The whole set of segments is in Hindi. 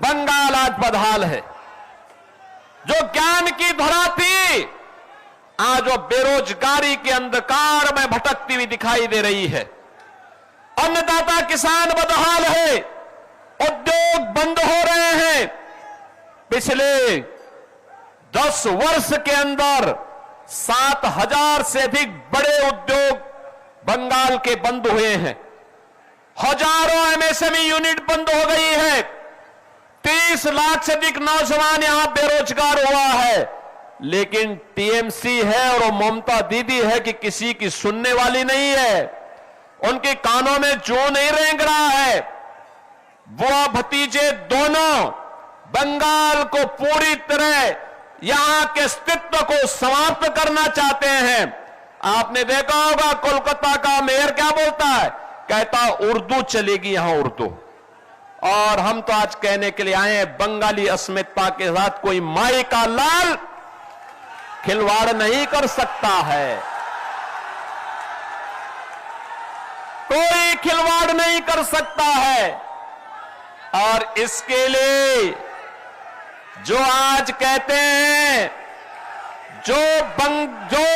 बंगाल आज बदहाल है। जो ज्ञान की धरा थी आज वो बेरोजगारी के अंधकार में भटकती हुई दिखाई दे रही है। अन्नदाता किसान बदहाल है, उद्योग बंद हो रहे हैं। पिछले 10 वर्ष के अंदर 7,000 से अधिक बड़े उद्योग बंगाल के बंद हुए हैं। हजारों एमएसएमई यूनिट बंद हो गई है। 30 लाख से अधिक नौजवान यहां बेरोजगार हुआ है। लेकिन टीएमसी है और वो ममता दीदी है कि किसी की सुनने वाली नहीं है। उनके कानों में जू नहीं रेंग रहा है। बुआ भतीजे दोनों बंगाल को पूरी तरह यहां के अस्तित्व को समाप्त करना चाहते हैं। आपने देखा होगा कोलकाता का मेयर क्या बोलता है, कहता उर्दू चलेगी यहां उर्दू। और हम तो आज कहने के लिए आए हैं बंगाली अस्मिता के साथ कोई माई का लाल खिलवाड़ नहीं कर सकता है, कोई खिलवाड़ नहीं कर सकता है। और इसके लिए जो आज कहते हैं जो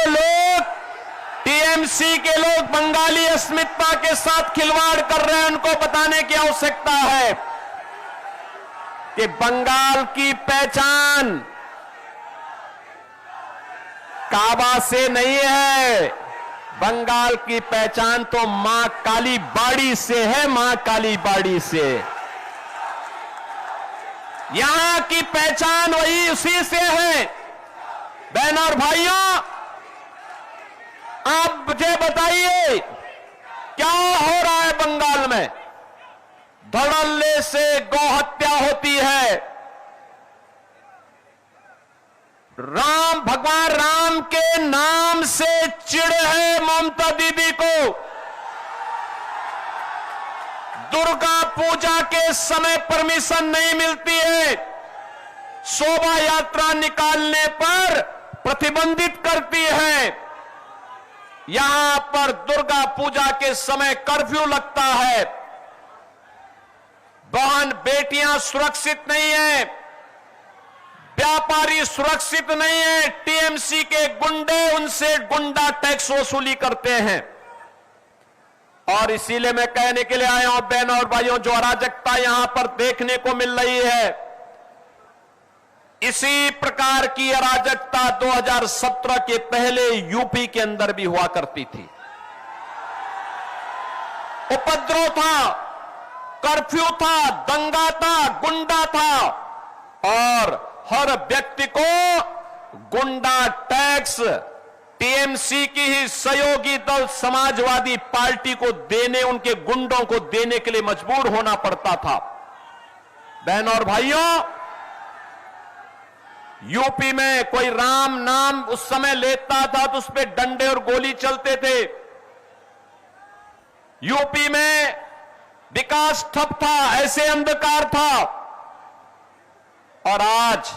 लोग टीएमसी के लोग बंगाली अस्मिता के साथ खिलवाड़ कर रहे हैं, उनको बताने की आवश्यकता है कि बंगाल की पहचान काबा से नहीं है। बंगाल की पहचान तो मां काली बाड़ी से है, मां काली बाड़ी से। यहां की पहचान वही उसी से है। बहनों और भाइयों, आप मुझे बताइए क्या हो रहा है बंगाल में। धड़ल्ले से गौहत्या होती है। भगवान राम के नाम से चिढ़ है ममता दीदी को। दुर्गा पूजा के समय परमिशन नहीं मिलती है, शोभा यात्रा निकालने पर प्रतिबंधित करती है। यहां पर दुर्गा पूजा के समय कर्फ्यू लगता है। बहन बेटियां सुरक्षित नहीं है, व्यापारी सुरक्षित नहीं है। टीएमसी के गुंडे उनसे गुंडा टैक्स वसूली करते हैं। और इसीलिए मैं कहने के लिए आया हूं बहनों और भाइयों, जो अराजकता यहां पर देखने को मिल रही है, इसी प्रकार की अराजकता 2017 के पहले यूपी के अंदर भी हुआ करती थी। उपद्रव था, कर्फ्यू था, दंगा था, गुंडा था और हर व्यक्ति को गुंडा टैक्स टीएमसी की ही सहयोगी दल समाजवादी पार्टी को देने, उनके गुंडों को देने के लिए मजबूर होना पड़ता था। बहनों और भाइयों, यूपी में कोई राम नाम उस समय लेता था तो उस पर डंडे और गोली चलते थे। यूपी में विकास ठप था, ऐसे अंधकार था। और आज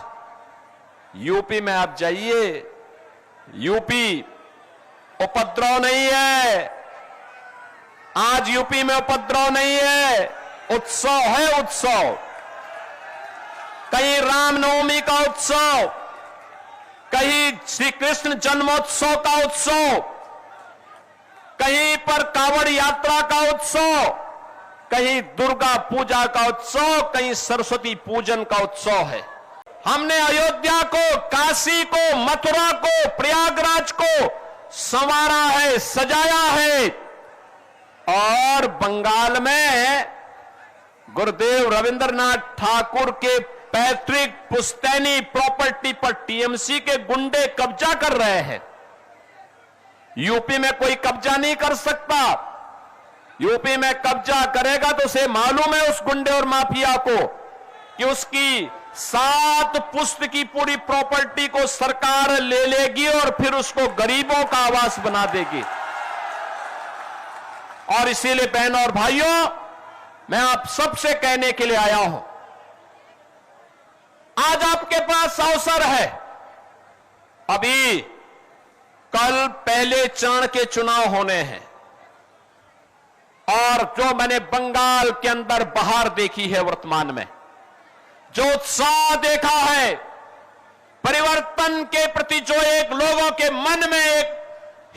यूपी में आप जाइए, यूपी उपद्रव नहीं है। आज यूपी में उपद्रव नहीं है, उत्सव है, उत्सव। कहीं रामनवमी का उत्सव, कहीं श्री कृष्ण जन्मोत्सव का उत्सव, कहीं पर कांवड़ यात्रा का उत्सव, कहीं दुर्गा पूजा का उत्सव, कहीं सरस्वती पूजन का उत्सव है। हमने अयोध्या को, काशी को, मथुरा को, प्रयागराज को संवारा है, सजाया है। और बंगाल में गुरुदेव रविंद्रनाथ ठाकुर के पैतृक पुश्तैनी प्रॉपर्टी पर टीएमसी के गुंडे कब्जा कर रहे हैं। यूपी में कोई कब्जा नहीं कर सकता। यूपी में कब्जा करेगा तो उसे मालूम है उस गुंडे और माफिया को कि उसकी 7 पुश्त की पूरी प्रॉपर्टी को सरकार ले लेगी और फिर उसको गरीबों का आवास बना देगी। और इसीलिए बहनों और भाइयों, मैं आप सबसे कहने के लिए आया हूं, आज आपके पास अवसर है। अभी कल पहले चरण के चुनाव होने हैं और जो मैंने बंगाल के अंदर बहार देखी है वर्तमान में, जो उत्साह देखा है, परिवर्तन के प्रति जो एक लोगों के मन में एक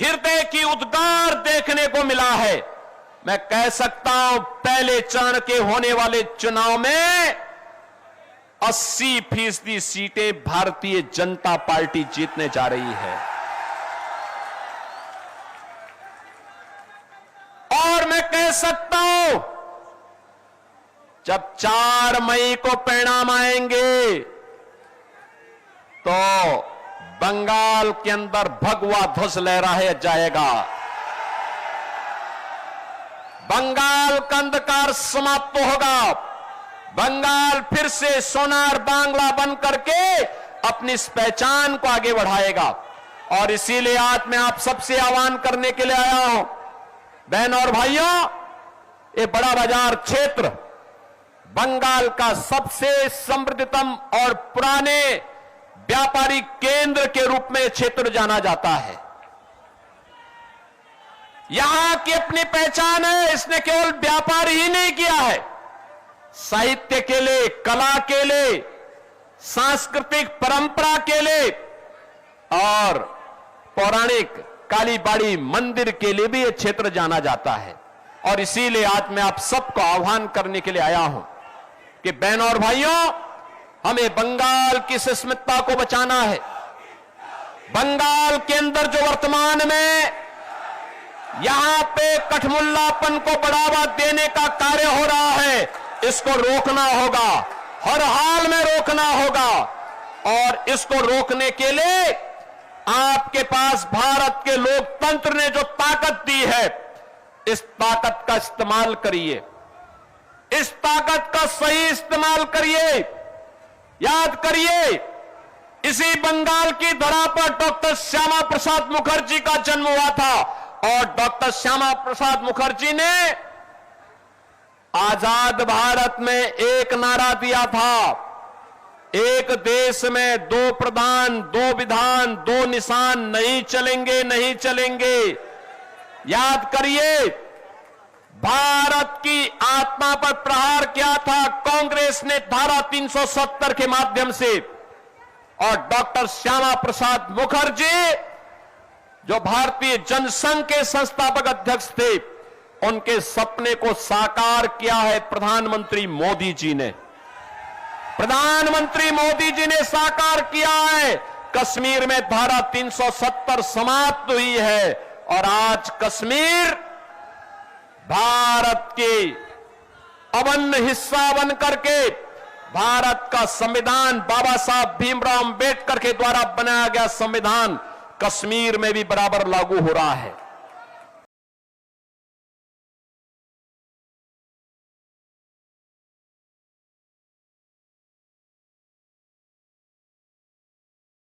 हृदय की उद्गार देखने को मिला है, मैं कह सकता हूं पहले चरण के होने वाले चुनाव में 80% सीटें भारतीय जनता पार्टी जीतने जा रही है। और मैं कह सकता हूं जब 4 मई को परिणाम आएंगे तो बंगाल के अंदर भगवा ध्वज लहराया जाएगा। बंगाल का अंधकार समाप्त होगा। बंगाल फिर से सोनार बांग्ला बन करके अपनी इस पहचान को आगे बढ़ाएगा। और इसीलिए आज मैं आप सबसे आह्वान करने के लिए आया हूं, बहन और भाइयों, ये बड़ा बाजार क्षेत्र बंगाल का सबसे समृद्धतम और पुराने व्यापारिक केंद्र के रूप में क्षेत्र जाना जाता है। यहां की अपनी पहचान है। इसने केवल व्यापार ही नहीं किया है, साहित्य के लिए, कला के लिए, सांस्कृतिक परंपरा के लिए और पौराणिक कालीबाड़ी मंदिर के लिए भी यह क्षेत्र जाना जाता है। और इसीलिए आज मैं आप सबको आह्वान करने के लिए आया हूं कि बहन और भाइयों, हमें बंगाल की अस्मिता को बचाना है। बंगाल के अंदर जो वर्तमान में यहां पे कठमुल्लापन को बढ़ावा देने का कार्य हो रहा है, इसको रोकना होगा, हर हाल में रोकना होगा। और इसको रोकने के लिए आपके पास भारत के लोकतंत्र ने जो ताकत दी है, इस ताकत का इस्तेमाल करिए, इस ताकत का सही इस्तेमाल करिए। याद करिए, इसी बंगाल की धरा पर डॉक्टर श्यामा प्रसाद मुखर्जी का जन्म हुआ था और डॉक्टर श्यामा प्रसाद मुखर्जी ने आजाद भारत में एक नारा दिया था, एक देश में 2 प्रधान 2 विधान 2 निशान नहीं चलेंगे, नहीं चलेंगे। याद करिए, भारत की आत्मा पर प्रहार किया था कांग्रेस ने धारा 370 के माध्यम से। और डॉक्टर श्यामा प्रसाद मुखर्जी जो भारतीय जनसंघ के संस्थापक अध्यक्ष थे, उनके सपने को साकार किया है प्रधानमंत्री मोदी जी ने। प्रधानमंत्री मोदी जी ने साकार किया है। कश्मीर में धारा 370 समाप्त हुई है और आज कश्मीर भारत के अभिन्न हिस्सा बन करके भारत का संविधान, बाबा साहब भीमराव अंबेडकर के द्वारा बनाया गया संविधान कश्मीर में भी बराबर लागू हो रहा है।